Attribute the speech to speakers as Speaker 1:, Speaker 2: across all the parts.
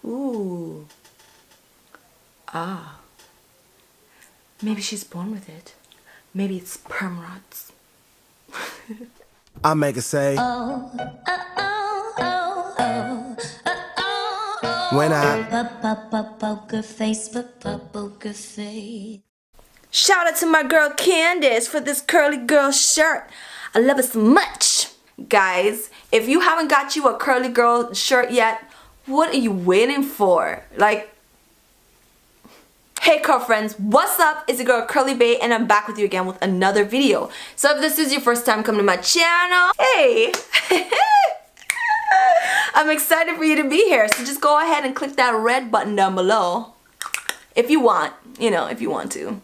Speaker 1: Ooh. Ah. Maybe she's born with it. Maybe it's perm rods.
Speaker 2: I make it say, when
Speaker 3: Poker face, poker face.
Speaker 1: Shout out to my girl Candace for this curly girl shirt. I love it so much. Guys, if you haven't got you a curly girl shirt yet, what are you waiting for? Like, hey Curlfriends, what's up? It's your girl Curly Bae and I'm back with you again with another video. So if this is your first time coming to my channel, hey! I'm excited for you to be here, so just go ahead and click that red button down below if you want, you know, if you want to.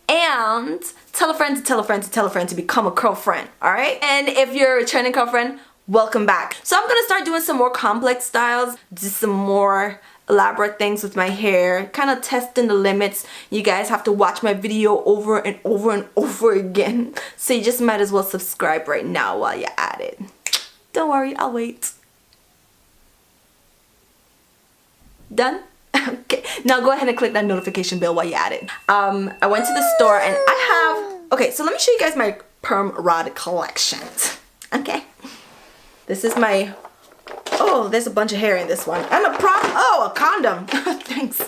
Speaker 1: And tell a friend to tell a friend to tell a friend to become a Curlfriend, alright? And if you're a returning Curlfriend, welcome back. So I'm gonna start doing some more complex styles, just some more elaborate things with my hair, kind of testing the limits. You guys have to watch my video over and over and over again, so you just might as well subscribe right now while you're at it. Don't worry, I'll wait. Done? Okay, now go ahead and click that notification bell while you're at it. I went to the store and I have, okay, so let me show you guys my perm rod collection. Okay, this is my, oh, there's a bunch of hair in this one, and a condom. Thanks.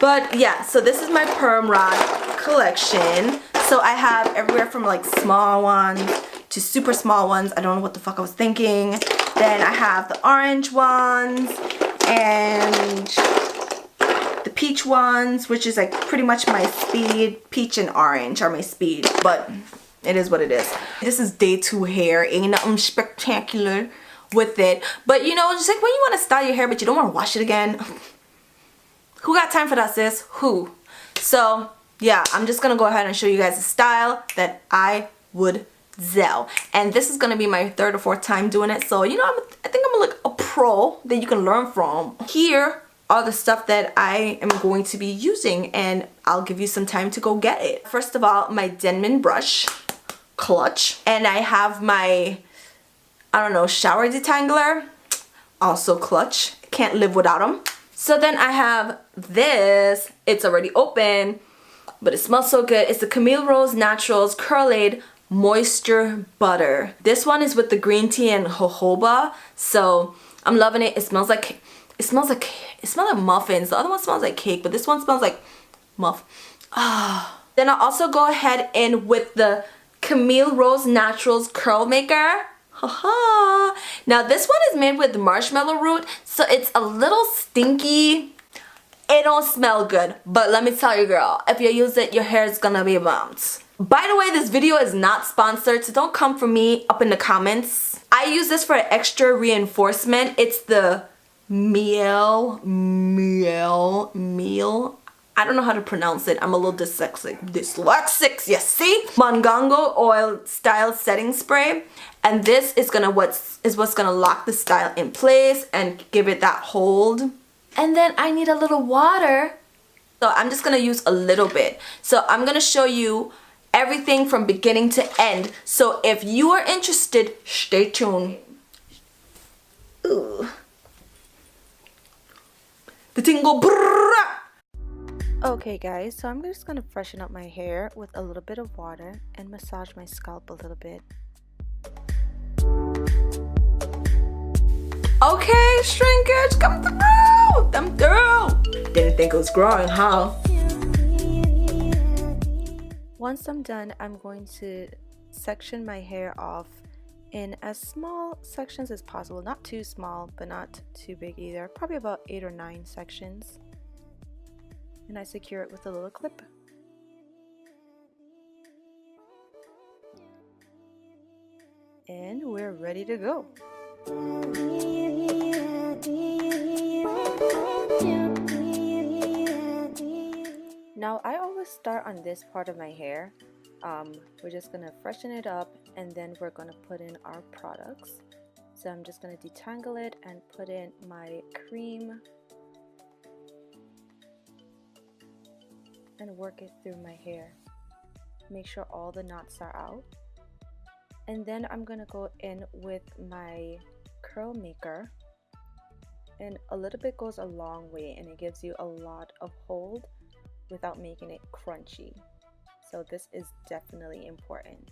Speaker 1: But yeah, so this is my perm rod collection. So I have everywhere from like small ones to super small ones. I don't know what the fuck I was thinking. Then I have the orange ones and the peach ones, which is like pretty much my speed. Peach and orange are my speed, but it is what it is. This is day 2 hair. Ain't nothing spectacular with it, but you know, just like when you want to style your hair but you don't want to wash it again. Who got time for that, sis? Who? So yeah, I'm just gonna go ahead and show you guys a style that I would sell, and this is gonna be my 3rd or 4th time doing it, so you know, I think I'm like a pro that you can learn from. Here are the stuff that I am going to be using, and I'll give you some time to go get it. First of all, my Denman brush clutch, and I have my, I don't know, shower detangler, also clutch. Can't live without them. So then I have this. It's already open, but it smells so good. It's the Camille Rose Naturals Curl Aid Moisture Butter. This one is with the green tea and jojoba, so I'm loving it. It smells like muffins. The other one smells like cake, but this one smells like muff. Ah. Then I'll also go ahead in with the Camille Rose Naturals Curl Maker. Haha. Now this one is made with marshmallow root, so it's a little stinky. It don't smell good, but let me tell you, girl, if you use it, your hair is gonna be bounce. By the way, this video is not sponsored, so don't come for me up in the comments. I use this for extra reinforcement. It's the meal. I don't know how to pronounce it. I'm a little dyslexic, you see? Mongongo oil style setting spray, and this is what's gonna lock the style in place and give it that hold. And then I need a little water, so I'm just gonna use a little bit. So I'm gonna show you everything from beginning to end. So if you are interested, stay tuned. Ooh. The tingle. Okay guys, so I'm just gonna freshen up my hair with a little bit of water and massage my scalp a little bit. Okay, shrinkage, come through! Come through! Didn't think it was growing, huh? Once I'm done, I'm going to section my hair off in as small sections as possible. Not too small, but not too big either. Probably about 8 or 9 sections. And I secure it with a little clip. And we're ready to go. Now I always start on this part of my hair. We're just gonna freshen it up and then we're gonna put in our products. So I'm just gonna detangle it and put in my cream and work it through my hair. Make sure all the knots are out. And then I'm gonna go in with my curl maker
Speaker 2: And a little bit goes a long way, and it gives you a lot of hold without making it crunchy. So this is definitely important.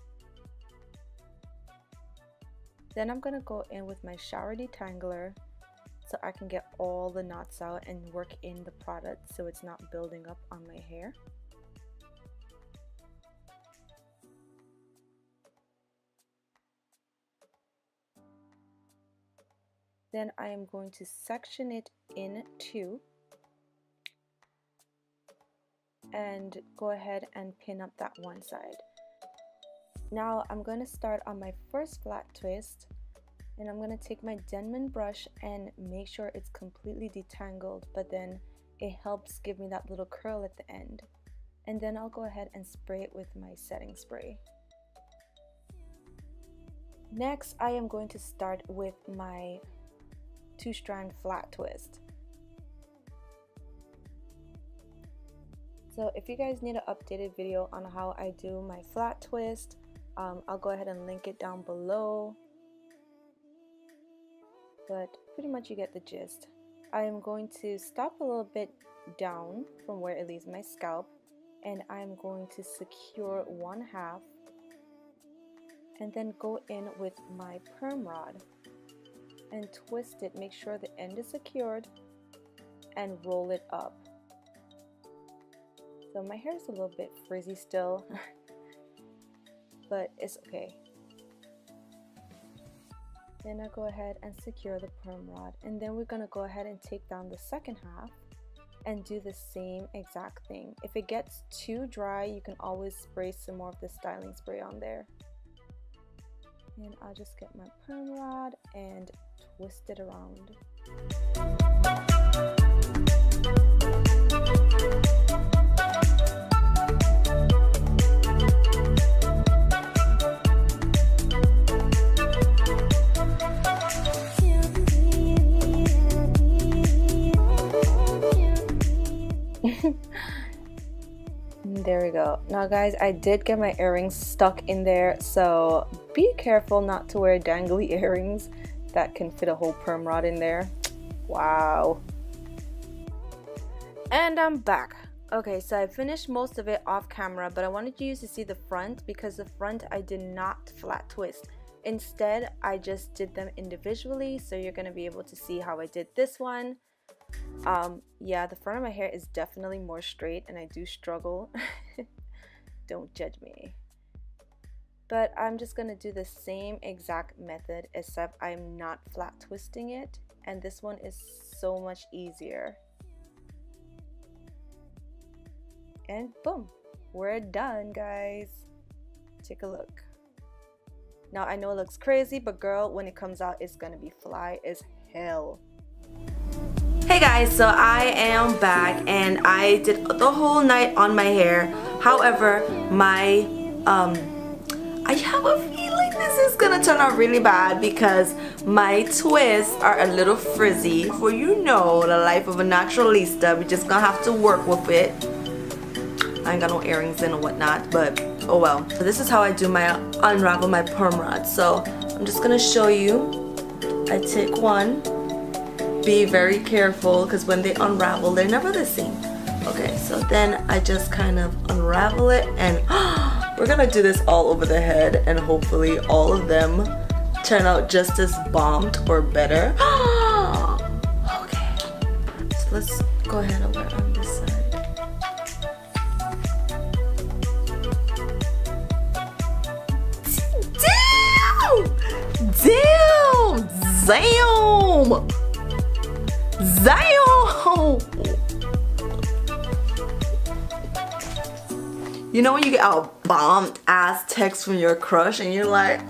Speaker 2: Then I'm gonna go in with my shower detangler so I can get all the knots out and work in the product so it's not building up on my hair. Then I am going to section it in two and go ahead and pin up that one side. Now I'm going to start on my first flat twist, and I'm going to take my Denman brush and make sure it's completely detangled, but then it helps give me that little curl at the end. And then I'll go ahead and spray it with my setting spray. Next, I am going to start with my 2-strand flat twist. So if you guys need an updated video on how I do my flat twist, I'll go ahead and link it down below. But pretty much you get the gist. I am going to stop a little bit down from where it leaves my scalp, and I'm going to secure 1/2 and then go in with my perm rod and twist it. Make sure the end is secured and roll it up. So my hair is a little bit frizzy still, but it's okay. Then I go ahead and secure the perm rod, and then we're gonna go ahead and take down the second half and do the same exact thing. If it gets too dry, you can always spray some more of the styling spray on there. And I'll just get my perm rod and twist it around. There we go. Now guys, I did get my earrings stuck in there, so be careful not to wear dangly earrings that can fit a whole perm rod in there. Wow. And I'm back. Okay, so I finished most of it off camera, but I wanted you to see the front, because the front I did not flat twist. Instead, I just did them individually, so you're going to be able to see how I did this one. Yeah, the front of my hair is definitely more straight, and I do struggle. Don't judge me. But I'm just gonna do the same exact method, except I'm not flat twisting it, and this one is so much easier. And boom, we're done, guys. Take a look. Now I know it looks crazy, but girl, when it comes out, it's gonna be fly as hell.
Speaker 1: Hey guys, so I am back, and I did the whole night on my hair. However, my I have a feeling this is gonna turn out really bad because my twists are a little frizzy. For you know, the life of a naturalista, we just gonna have to work with it. I ain't got no earrings in or whatnot, but oh well. So this is how I do my unravel my perm rod. So I'm just gonna show you. I take one. Be very careful because when they unravel, they're never the same. Okay, so then I just kind of unravel it, and we're gonna do this all over the head, and hopefully all of them turn out just as bombed or better. Okay, so let's go ahead over on this side. Damn! You know when you get a bomb ass text from your crush and you're like,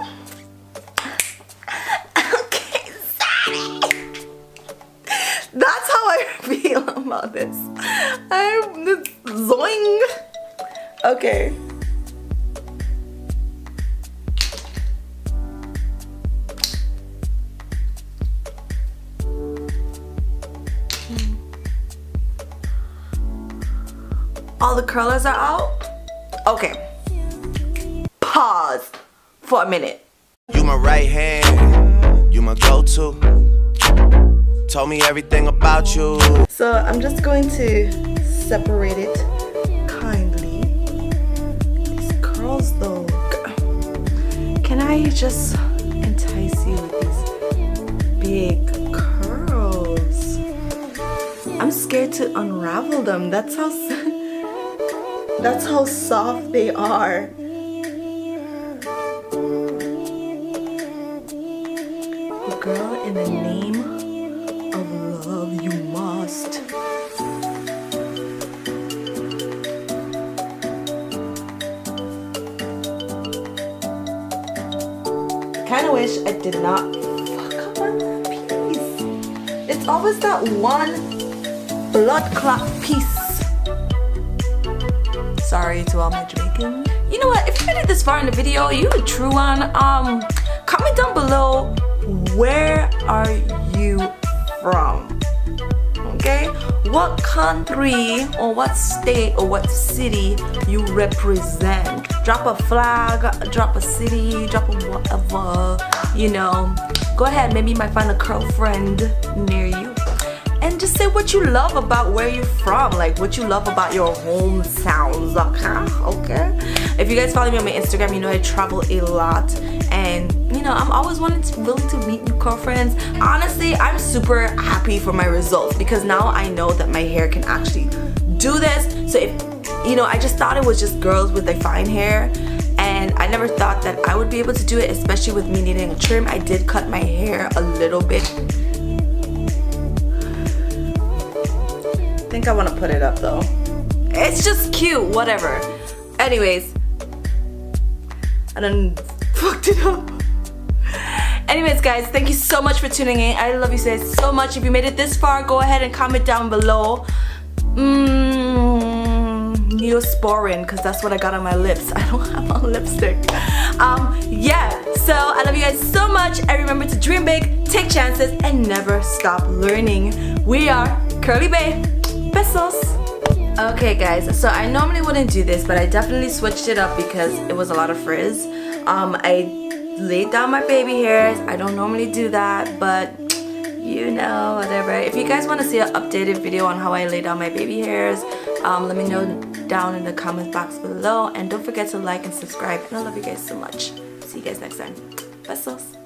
Speaker 1: okay, Zaddy. That's how I feel about this. I'm just zoing. Okay. All the curlers are out? Okay. Pause for a minute.
Speaker 4: You my right hand, you my go-to. told me everything about you.
Speaker 1: So I'm just going to separate it kindly. These curls though. Can I just entice you with these big curls? I'm scared to unravel them. That's how soft they are. Girl, in the name of love, you must. Kinda wish I did not fuck up on that piece. It's always that one blood clot piece. Sorry to all my Jamaicans. You know what? If you made it this far in the video, you a true one. Comment down below. Where are you from? Okay, what country or what state or what city you represent? Drop a flag, drop a city, drop a whatever, you know. Go ahead, maybe you might find a curl friend near you. And just say what you love about where you're from, like what you love about your home sounds, okay? If you guys follow me on my Instagram, you know I travel a lot, and you know I'm always willing to meet new girlfriends. Honestly, I'm super happy for my results because now I know that my hair can actually do this. So if you know, I just thought it was just girls with their fine hair, and I never thought that I would be able to do it, especially with me needing a trim. I did cut my hair a little bit. I think I want to put it up though. It's just cute, whatever. Anyways, I done fucked it up. Anyways, guys, thank you so much for tuning in. I love you guys so much. If you made it this far, go ahead and comment down below. Neosporin, because that's what I got on my lips. I don't have on lipstick. Yeah, so I love you guys so much. And remember to dream big, take chances, and never stop learning. We are Curly Bae. Besos. Okay guys, so I normally wouldn't do this, but I definitely switched it up because it was a lot of frizz. I laid down my baby hairs. I don't normally do that, but you know, whatever. If you guys want to see an updated video on how I lay down my baby hairs, let me know down in the comment box below, and don't forget to like and subscribe, and I love you guys so much. See you guys next time. Besos.